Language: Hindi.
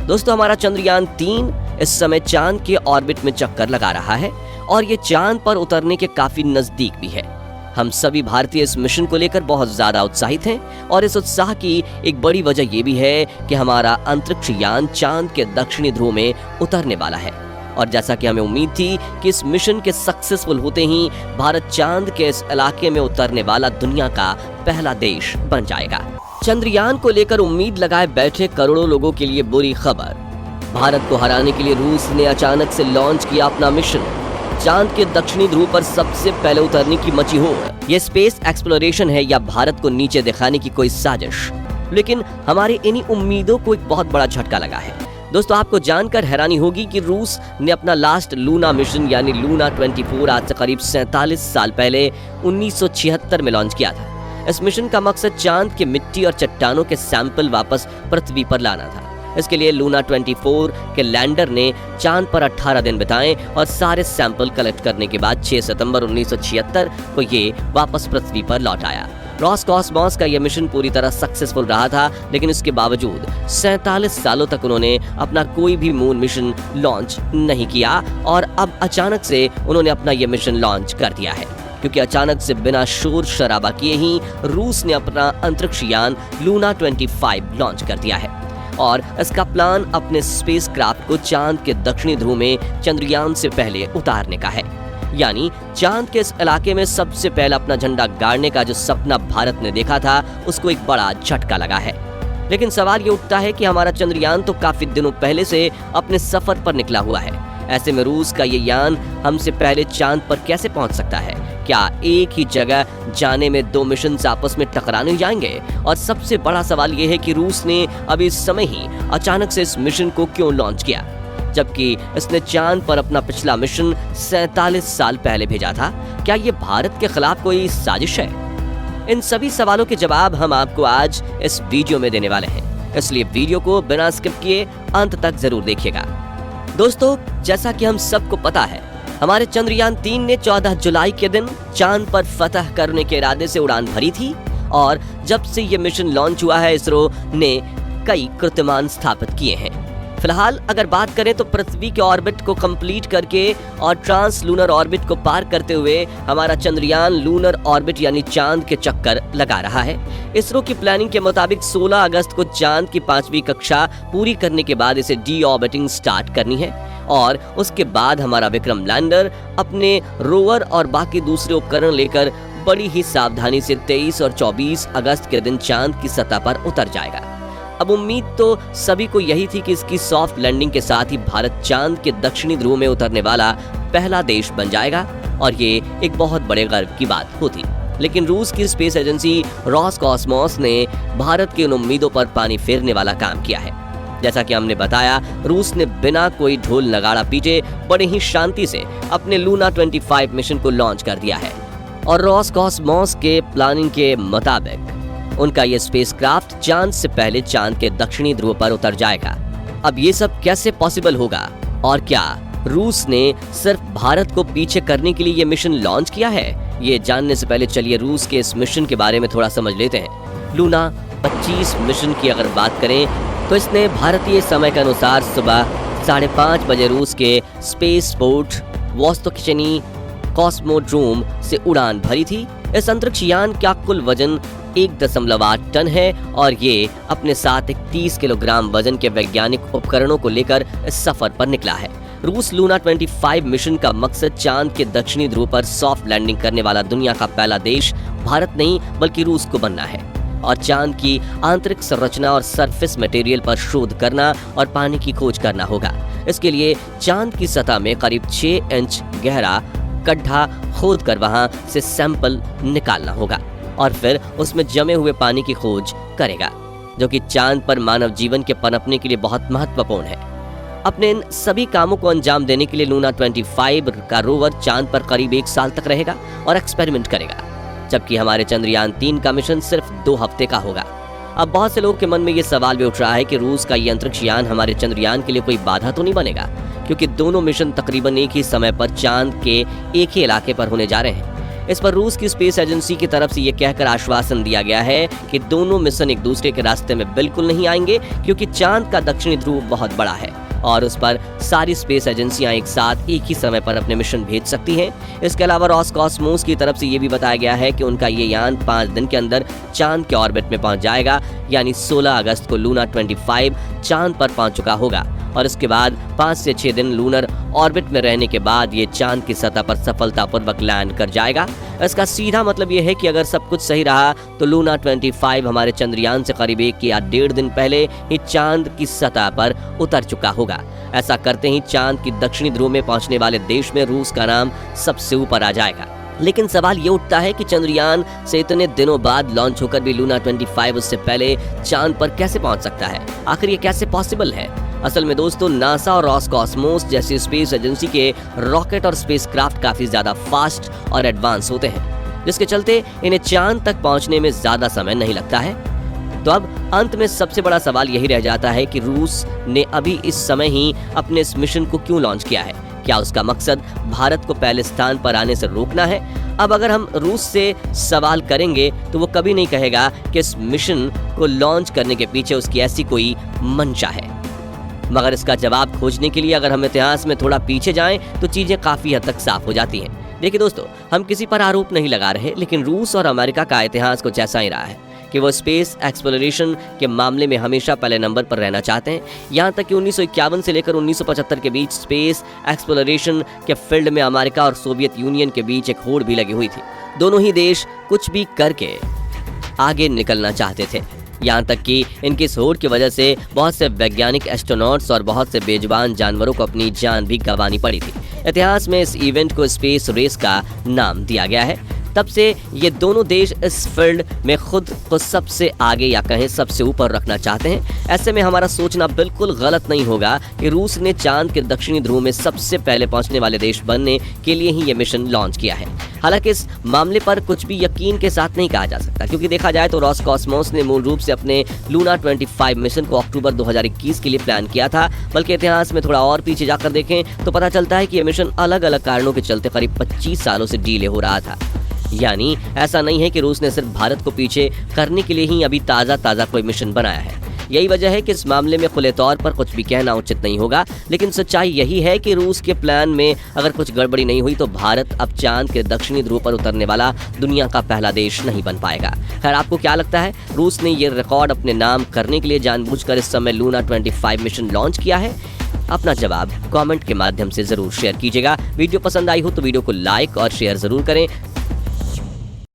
दोस्तों, हमारा चंद्रयान 3 इस समय चांद के ऑर्बिट में चक्कर लगा रहा है और ये चांद पर उतरने के काफी नजदीक भी है। हम सभी भारतीय इस मिशन को लेकर बहुत ज्यादा उत्साहित हैं और इस उत्साह की एक बड़ी वजह ये भी है कि हमारा अंतरिक्ष यान चांद के दक्षिणी ध्रुव में उतरने वाला है। और जैसा कि हमें उम्मीद थी कि इस मिशन के सक्सेसफुल होते ही भारत चांद के इस इलाके में उतरने वाला दुनिया का पहला देश बन जाएगा। चंद्रयान को लेकर उम्मीद लगाए बैठे करोड़ों लोगों के लिए बुरी खबर। भारत को हराने के लिए रूस ने अचानक से लॉन्च किया अपना मिशन। चांद के दक्षिणी ध्रुव पर सबसे पहले उतरने की मची होड़। ये स्पेस एक्सप्लोरेशन है या भारत को नीचे दिखाने की कोई साजिश? लेकिन हमारी इन्हीं उम्मीदों को एक बहुत बड़ा झटका लगा है। दोस्तों, आपको जानकर हैरानी होगी कि रूस ने अपना लास्ट लूना मिशन यानी लूना 24 आज से करीब 47 साल पहले 1976 में लॉन्च किया था। इस मिशन का मकसद चांद के मिट्टी और चट्टानों के सैंपल वापस पृथ्वी पर लाना था। इसके लिए लूना 24 के लैंडर ने चांद पर 18 दिन बिताए और सारे सैंपल कलेक्ट करने के बाद 6 सितंबर 1976 को ये वापस पृथ्वी पर लौट आया। रॉसकॉस्मॉस का यह मिशन पूरी तरह सक्सेसफुल रहा था, लेकिन इसके बावजूद 47 सालों तक उन्होंने अपना कोई भी मून मिशन लॉन्च नहीं किया और अब अचानक से उन्होंने अपना यह मिशन लॉन्च कर दिया है, क्योंकि अचानक से बिना शोर शराबा किए ही रूस ने अपना अंतरिक्ष यान लूना 25 लॉन्च कर दिया है। और इसका प्लान अपने स्पेसक्राफ्ट को चांद के दक्षिणी ध्रुव में चंद्रयान से पहले उतारने का है। यानी चांद के इस इलाके में सबसे पहले अपना झंडा गाड़ने का जो सपना भारत ने देखा था, उसको एक बड़ा झटका लगा है। लेकिन सवाल ये उठता है कि हमारा चंद्रयान तो काफी दिनों पहले से अपने सफर पर निकला हुआ है। ऐसे में रूस का ये यान हमसे पहले चांद पर कैसे पहुंच सकता है? क्या एक ही जगह जाने में दो मिशन आपस में टकराने जाएंगे? और सबसे बड़ा सवाल ये है कि रूस ने अभी इस समय ही अचानक से इस मिशन को क्यों लॉन्च किया, जबकि इसने चांद पर अपना पिछला मिशन 47 साल पहले भेजा था? क्या ये भारत के खिलाफ कोई साजिश है? इन सभी सवालों के जवाब हम आपको आज इस वीडियो में देने वाले हैं, इसलिए वीडियो को बिना स्किप किए अंत तक जरूर देखिएगा। दोस्तों, जैसा कि हम सबको पता है, हमारे चंद्रयान 3 ने 14 जुलाई के दिन चांद पर फतह करने के इरादे से उड़ान भरी थी और जब से ये मिशन लॉन्च हुआ है, इसरो ने कई कीर्तिमान स्थापित किए हैं। फिलहाल अगर बात करें तो पृथ्वी के ऑर्बिट को कंप्लीट करके और ट्रांस लूनर ऑर्बिट को पार करते हुए हमारा चंद्रयान लूनर ऑर्बिट यानी चांद के चक्कर लगा रहा है। इसरो की प्लानिंग के मुताबिक 16 अगस्त को चांद की 5वीं कक्षा पूरी करने के बाद इसे डी ऑर्बिटिंग स्टार्ट करनी है और उसके बाद हमारा विक्रम लैंडर अपने रोवर और बाकी दूसरे उपकरण लेकर बड़ी ही सावधानी से 23 और 24 अगस्त के दिन चांद की सतह पर उतर जाएगा। अब उम्मीद तो सभी को यही थी कि इसकी सॉफ्ट लैंडिंग के साथ ही भारत चांद के दक्षिणी ध्रुव में उतरने वाला पहला देश बन जाएगा और ये एक बहुत बड़े गर्व की बात होती। लेकिन रूस की स्पेस एजेंसी रॉसकॉस्मॉस ने भारत की उन उम्मीदों पर पानी फेरने वाला काम किया है। जैसा कि हमने बताया, रूस ने बिना कोई ढोल नगाड़ा पीटे बड़े ही शांति से अपने लूना 25 मिशन को लॉन्च कर दिया है और रॉसकॉस्मॉस के प्लानिंग के मुताबिक उनका ये स्पेसक्राफ्ट चांद से पहले चांद के दक्षिणी ध्रुव पर उतर जाएगा। अब ये सब कैसे पॉसिबल होगा और क्या रूस ने सिर्फ भारत को पीछे करने के लिए ये मिशन लॉन्च किया है? ये जानने से पहले चलिए रूस के इस मिशन के बारे में थोड़ा समझ लेते हैं। लूना 25 मिशन की अगर बात करें तो इसने भारतीय समय के अनुसार सुबह 5:30 बजे रूस के स्पेस पोर्ट वोस्तोक्चनी कॉस्मोड्रोम से उड़ान भरी थी। इस अंतरिक्ष यान का कुल वजन 1.8 टन है और ये अपने साथ 30 किलोग्राम वजन के वैज्ञानिक उपकरणों को लेकर इस सफर पर निकला है। रूस लूना 25 मिशन का मकसद चांद के दक्षिणी ध्रुव पर सॉफ्ट लैंडिंग करने वाला दुनिया का पहला देश भारत नहीं बल्कि रूस को बनना है और चांद की आंतरिक संरचना और सरफेस मटेरियल पर शोध करना और पानी की खोज करना होगा। इसके लिए चांद की सतह में करीब 6 इंच गहरा गड्ढा खोद कर वहां से सैंपल निकालना होगा और फिर उसमें जमे हुए पानी की खोज करेगा, जो कि चांद पर मानव जीवन के पनपने के लिए बहुत महत्वपूर्ण है। अपने इन सभी कामों को अंजाम देने के लिए लूना 25 का रोवर चांद पर करीब 1 साल तक रहेगा और एक्सपेरिमेंट करेगा, जबकि हमारे चंद्रयान 3 का मिशन सिर्फ 2 हफ्ते का होगा। अब बहुत से लोगों के मन में ये सवाल भी उठ रहा है कि रूस का ये अंतरिक्ष यान हमारे चंद्रयान के लिए कोई बाधा तो नहीं बनेगा, क्योंकि दोनों मिशन तकरीबन एक ही समय पर चांद के एक ही इलाके पर होने जा रहे हैं। इस पर रूस की स्पेस एजेंसी की तरफ से ये कहकर आश्वासन दिया गया है कि दोनों मिशन एक दूसरे के रास्ते में बिल्कुल नहीं आएंगे, क्योंकि चांद का दक्षिणी ध्रुव बहुत बड़ा है और उस पर सारी स्पेस एजेंसियां एक साथ एक ही समय पर अपने मिशन भेज सकती हैं। इसके अलावा रोसकॉस्मोस की तरफ से ये भी बताया गया है कि उनका ये यान 5 दिन के अंदर चांद के ऑर्बिट में पहुंच जाएगा, यानी 16 अगस्त को लूना 25 चांद पर पहुंच चुका होगा और इसके बाद 5 से 6 दिन लूनर ऑर्बिट में रहने के बाद ये चांद की सतह पर सफलतापूर्वक लैंड कर जाएगा। इसका सीधा मतलब ये है कि अगर सब कुछ सही रहा तो लूना 25 हमारे चंद्रयान से करीब 1 या 1.5 दिन पहले ही चांद की सतह पर उतर चुका होगा। ऐसा करते ही चांद की दक्षिणी ध्रुव में पहुंचने वाले देश में रूस का नाम सबसे ऊपर आ जाएगा। लेकिन सवाल ये उठता है कि चंद्रयान से इतने दिनों बाद लॉन्च होकर भी लूना 25 उससे पहले चांद पर कैसे पहुंच सकता है? आखिर ये कैसे पॉसिबल है? असल में दोस्तों, नासा और रोसकॉस्मोस जैसी स्पेस एजेंसी के रॉकेट और स्पेसक्राफ्ट काफी ज्यादा फास्ट और एडवांस होते हैं, जिसके चलते इन्हें चांद तक पहुंचने में ज्यादा समय नहीं लगता है। तो अब अंत में सबसे बड़ा सवाल यही रह जाता है कि रूस ने अभी इस समय ही अपने इस मिशन को क्यों लॉन्च किया है? क्या उसका मकसद भारत को पहले स्थान पर आने से रोकना है? अब अगर हम रूस से सवाल करेंगे तो वो कभी नहीं कहेगा कि इस मिशन को लॉन्च करने के पीछे उसकी ऐसी कोई मंशा है। मगर इसका जवाब खोजने के लिए अगर हम इतिहास में थोड़ा पीछे जाएं तो चीजें काफी हद तक साफ हो जाती हैं। देखिए दोस्तों, हम किसी पर आरोप नहीं लगा रहे, लेकिन रूस और अमेरिका का इतिहास कुछ ऐसा ही रहा है कि वो स्पेस एक्सप्लोरेशन के मामले में हमेशा पहले नंबर पर रहना चाहते हैं। यहाँ तक कि 1951 से लेकर 1975 के बीच स्पेस एक्सप्लोरेशन के फील्ड में अमेरिका और सोवियत यूनियन के बीच एक होड़ भी लगी हुई थी। दोनों ही देश कुछ भी करके आगे निकलना चाहते थे। यहाँ तक कि इनकी इस होड़ की वजह से बहुत से वैज्ञानिक, एस्ट्रोनॉट्स और बहुत से बेजुबान जानवरों को अपनी जान भी गंवानी पड़ी थी। इतिहास में इस इवेंट को स्पेस रेस का नाम दिया गया है। तब से ये दोनों देश इस फील्ड में खुद को सबसे आगे या कहें सबसे ऊपर रखना चाहते हैं। ऐसे में हमारा सोचना बिल्कुल गलत नहीं होगा कि रूस ने चांद के दक्षिणी ध्रुव में सबसे पहले पहुंचने वाले देश बनने के लिए ही ये मिशन लॉन्च किया है। हालांकि इस मामले पर कुछ भी यकीन के साथ नहीं कहा जा सकता, क्योंकि देखा जाए तो रोसकॉस्मोस ने मूल रूप से अपने लूना 25 मिशन को अक्टूबर 2021 के लिए प्लान किया था। बल्कि इतिहास में थोड़ा और पीछे जाकर देखें तो पता चलता है कि यह मिशन अलग अलग कारणों के चलते करीब 25 सालों से डिले हो रहा था। यानी ऐसा नहीं है कि रूस ने सिर्फ भारत को पीछे करने के लिए ही अभी ताज़ा कोई मिशन बनाया है। यही वजह है कि इस मामले में खुले तौर पर कुछ भी कहना उचित नहीं होगा, लेकिन सच्चाई यही है कि रूस के प्लान में अगर कुछ गड़बड़ी नहीं हुई तो भारत अब चांद के दक्षिणी ध्रुव पर उतरने वाला दुनिया का पहला देश नहीं बन पाएगा। खैर, आपको क्या लगता है? रूस ने ये रिकॉर्ड अपने नाम करने के लिए जानबूझकर इस समय लूना 25 मिशन लॉन्च किया है? अपना जवाब कमेंट के माध्यम से जरूर शेयर कीजिएगा। वीडियो पसंद आई हो तो वीडियो को लाइक और शेयर जरूर करें।